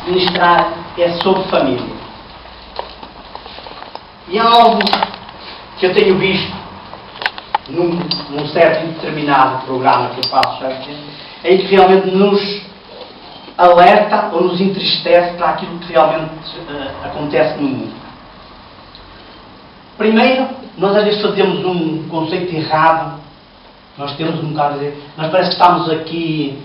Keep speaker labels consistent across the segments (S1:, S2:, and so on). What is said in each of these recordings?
S1: ministrar é sobre família. E há algo que eu tenho visto num certo e determinado programa que eu faço, em que realmente nos alerta ou nos entristece para aquilo que realmente acontece no mundo. Primeiro, nós às vezes fazemos um conceito errado. Nós temos um bocado a dizer, nós parece que estamos aqui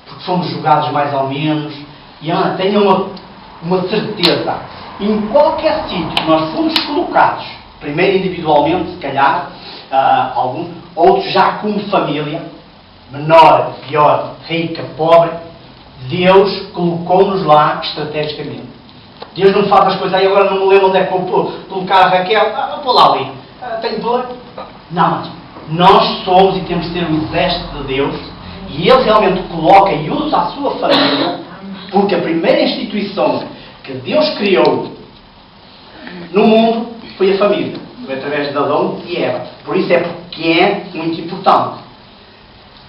S1: porque fomos julgados mais ou menos. E tenham uma certeza, em qualquer sítio que nós fomos colocados, primeiro individualmente, se calhar, alguns, outros já como família, menor, pior, rica, pobre, Deus colocou-nos lá estrategicamente. Deus não faz as coisas, aí agora não me lembro onde é que vou colocar a Raquel, vou pôr lá ali, tenho que pôr. Não, nós somos e temos de ser o exército de Deus, e Ele realmente coloca e usa a sua família, porque a primeira instituição que Deus criou no mundo foi a família. Foi através de Adão e Eva. Por isso é porque é muito importante.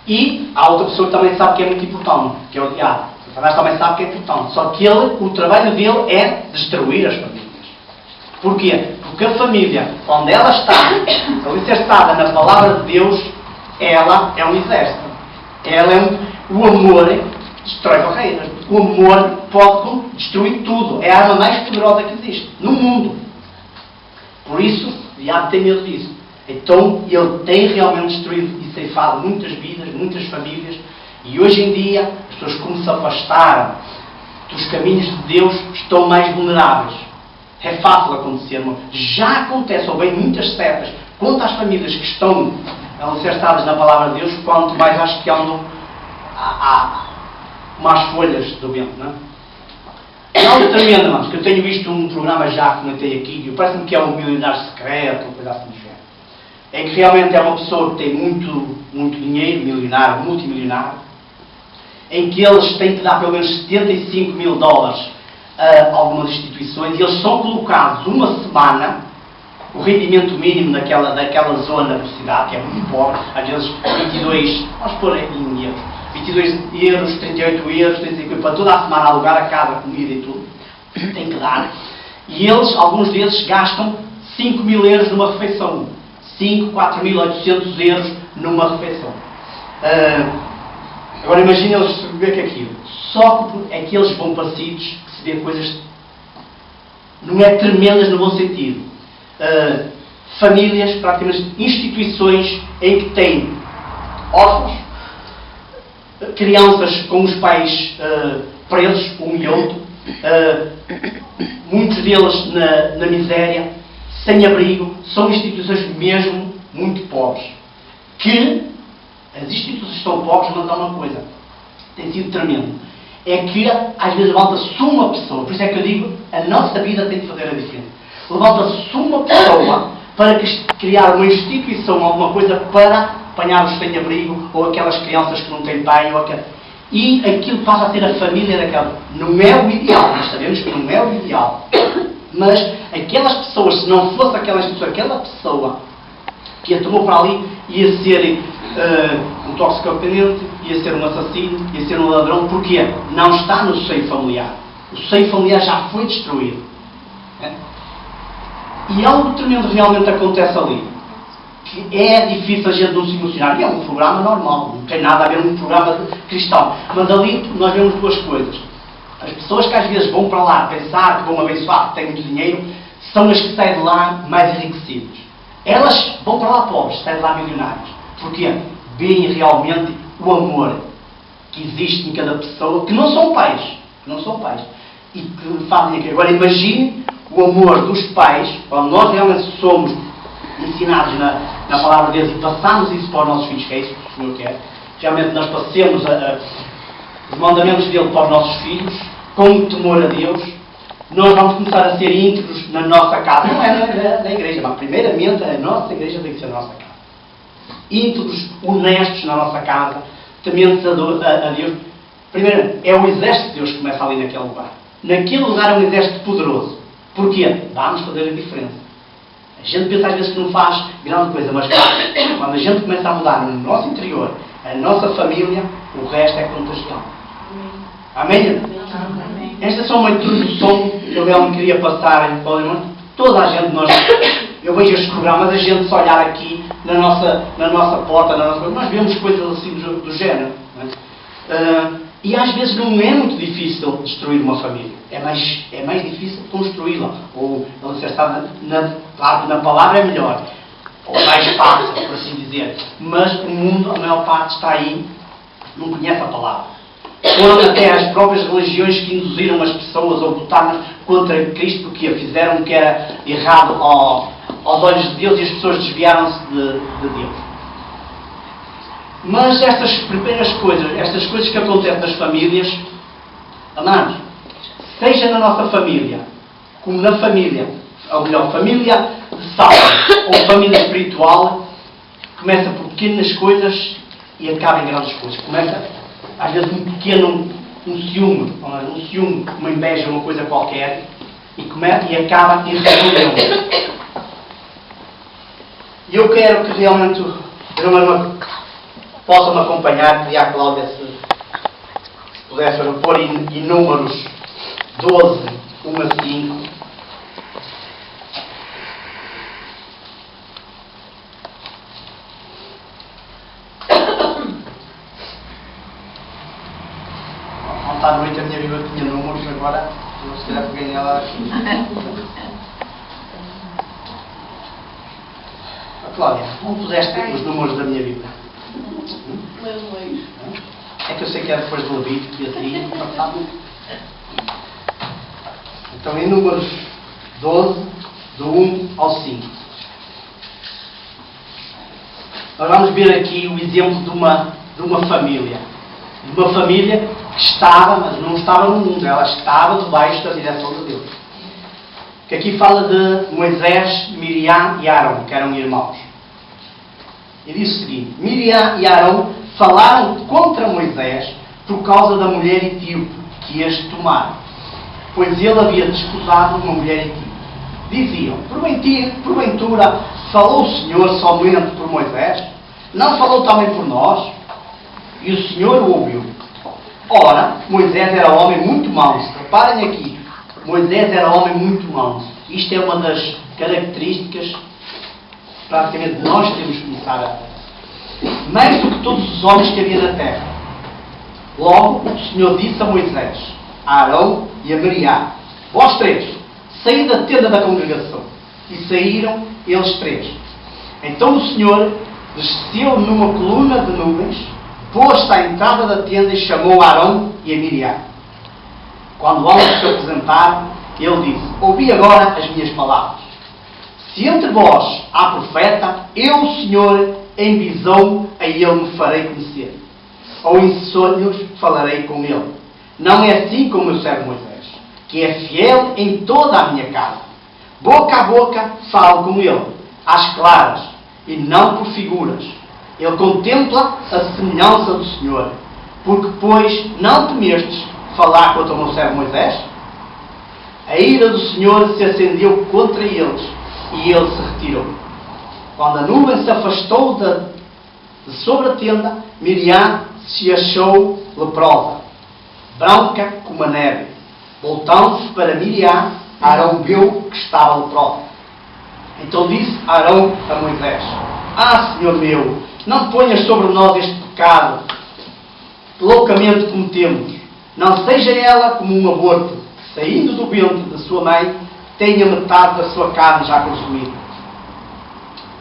S1: E há outra pessoa que também sabe que é muito importante, que é o diabo. O Satanás também sabe que é importante. Só que o trabalho dele é destruir as famílias. Porquê? Porque a família, quando ela está alicerçada na palavra de Deus, ela é um exército. Ela é o amor destrói barreiras. O amor pode destruir tudo. É a arma mais poderosa que existe no mundo. Por isso, o diabo tem medo disso. Então, ele tem realmente destruído e ceifado muitas vidas, muitas famílias. E hoje em dia, as pessoas como se afastaram dos caminhos de Deus, estão mais vulneráveis. É fácil acontecer. Já acontece, ou bem muitas setas, quanto às famílias que estão alicerçadas na palavra de Deus, quanto mais acho que andam às folhas do vento, não é? É algo tremendo, irmãos, que eu tenho visto um programa já que comentei aqui, parece-me que é um milionário secreto, uma coisa assim do género. É que realmente é uma pessoa que tem muito dinheiro, milionário, multimilionário, em que eles têm que dar pelo menos 75 mil dólares a algumas instituições, e eles são colocados uma semana, o rendimento mínimo daquela zona da cidade, que é muito pobre, às vezes 22, vamos pôr em euros, 22 euros, 38 euros, 35, para toda a semana alugar a casa, comida e tudo, tem que dar. E eles, alguns deles, gastam 5 mil euros numa refeição. 4.800 euros numa refeição. Agora imagina eles ver que aquilo. Só que aqueles vão para sítios que se vê coisas, não é tremendas no bom sentido. Famílias, praticamente instituições em que tem órfãos, crianças com os pais presos, um e outro, muitos deles na miséria, sem abrigo, são instituições mesmo muito pobres. Que as instituições são pobres, mas há uma coisa, tem sido tremendo, é que às vezes levanta-se uma pessoa, por isso é que eu digo, a nossa vida tem de fazer a diferença. Levanta-se uma pessoa para criar uma instituição, alguma coisa para apanhar os sem-abrigo, ou aquelas crianças que não têm pai, e aquilo passa a ser a família daquela. Não é o ideal, nós sabemos que não é o ideal. Mas aquelas pessoas, se não fosse aquela instituição, aquela pessoa que a tomou para ali, ia ser um toxicodependente, ia ser um assassino, ia ser um ladrão. Porquê? Não está no seio familiar. O seio familiar já foi destruído. E algo tremendo realmente acontece ali. Que é difícil a gente não se emocionar. E é um programa normal, não tem nada a ver com um programa cristão. Mas ali nós vemos duas coisas. As pessoas que às vezes vão para lá pensar que vão abençoar, que têm muito dinheiro, são as que saem de lá mais enriquecidas. Elas vão para lá pobres, saem de lá milionários. Porquê? Veem realmente o amor que existe em cada pessoa, que não são pais. E que fazem aqui. Agora imagine o amor dos pais, quando nós realmente somos ensinados na palavra de Deus e passamos isso para os nossos filhos, que é isso que o Senhor quer. Realmente nós passemos os mandamentos dele para os nossos filhos, com temor a Deus. Nós vamos começar a ser íntegros na nossa casa. Não é na igreja, mas primeiramente a nossa igreja tem que ser a nossa casa. Íntegros, honestos na nossa casa, tementes a Deus. Primeiro, é o exército de Deus que começa ali naquele lugar. Naquele lugar é um exército poderoso. Porquê? Vamos fazer a diferença. A gente pensa às vezes que não faz grande coisa, mas quando a gente começa a mudar no nosso interior, a nossa família, o resto é contagiante. Amém? Amém? esta é só uma introdução que eu realmente queria passar para o irmão. Toda a gente, eu vejo estes programas, a gente se olhar aqui na nossa porta, nós vemos coisas assim do género. Não é? E às vezes não é muito difícil destruir uma família. É mais difícil construí-la. Ou, claro que na palavra é melhor. Ou mais fácil, por assim dizer. Mas o mundo, a maior parte, está aí, não conhece a palavra. Foram até as próprias religiões que induziram as pessoas a lutar contra Cristo, porque a fizeram que era errado aos olhos de Deus, e as pessoas desviaram-se de Deus. Mas estas primeiras coisas, estas coisas que acontecem nas famílias, amados, seja na nossa família, como na família, ou melhor, família de salva, ou família espiritual, começa por pequenas coisas e acaba em grandes coisas. Começa, às vezes, um pequeno, um ciúme, uma inveja, uma coisa qualquer, e acaba em rebelião. E eu quero que realmente possam me acompanhar, pedir à Cláudia se pudesse pôr em números 12, 1 a 5. Ontem à noite a minha Bíblia tinha números, agora eu se calhar peguei nela aqui. Cláudia, não puseste os números da minha Bíblia? É que eu sei que era depois do Levítico e assim, passado. Então, em números 12, do 1 ao 5. Nós vamos ver aqui o exemplo de uma família. De uma família que estava, mas não estava no mundo, ela estava debaixo da direção de Deus. Que aqui fala de Moisés, Miriam e Arão, que eram irmãos. E diz o seguinte: Miriam e Arão falaram contra Moisés por causa da mulher etíope que este tomara, pois ele havia desposado uma mulher etíope. Diziam: porventura falou o Senhor somente por Moisés? Não falou também por nós? E o Senhor o ouviu. Ora, Moisés era homem muito manso. Reparem aqui, Moisés era homem muito manso. Isto é uma das características, praticamente, nós temos que começar a... mais do que todos os homens que havia na terra. Logo, o Senhor disse a Moisés, a Arão e a Miriam: vós três, saí da tenda da congregação. E saíram eles três. Então o Senhor desceu numa coluna de nuvens, pôs-se à entrada da tenda e chamou a Arão e a Miriam. Quando ambos se apresentaram, ele disse: ouvi agora as minhas palavras. Se entre vós há profeta, eu, o Senhor, em visão a ele me farei conhecer. Ou em sonhos falarei com ele. Não é assim como o meu servo Moisés, que é fiel em toda a minha casa. Boca a boca falo com ele, às claras, e não por figuras. Ele contempla a semelhança do Senhor. Porque, pois, não temestes falar contra o meu servo Moisés? A ira do Senhor se acendeu contra eles, e ele se retirou. Quando a nuvem se afastou de sobre a tenda, Miriam se achou leprosa, branca como a neve. Voltando-se para Miriam, Arão viu que estava leprosa. Então disse Arão a Moisés: ah, Senhor meu, não ponhas sobre nós este pecado que loucamente cometemos. Não seja ela como um aborto, que, saindo do ventre da sua mãe, tenha metade da sua carne já consumida.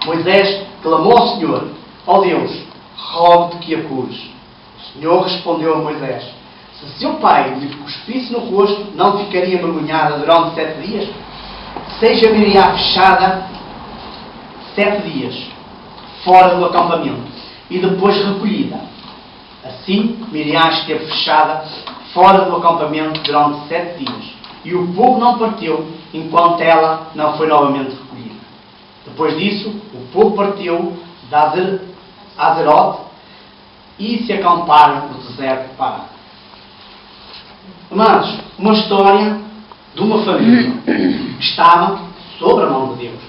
S1: Moisés clamou ao Senhor: ó Deus, rogo-te que a cures. O Senhor respondeu a Moisés: se seu pai lhe cuspisse no rosto, não ficaria envergonhada durante 7 dias? Seja Miriam fechada 7 dias, fora do acampamento, e depois recolhida. Assim, Miriam esteve fechada fora do acampamento durante 7 dias. E o povo não partiu, enquanto ela não foi novamente recolhida. Depois disso, o povo partiu de Azerote e se acamparam no deserto de Pará. Amados, uma história de uma família que estava sob a mão de Deus.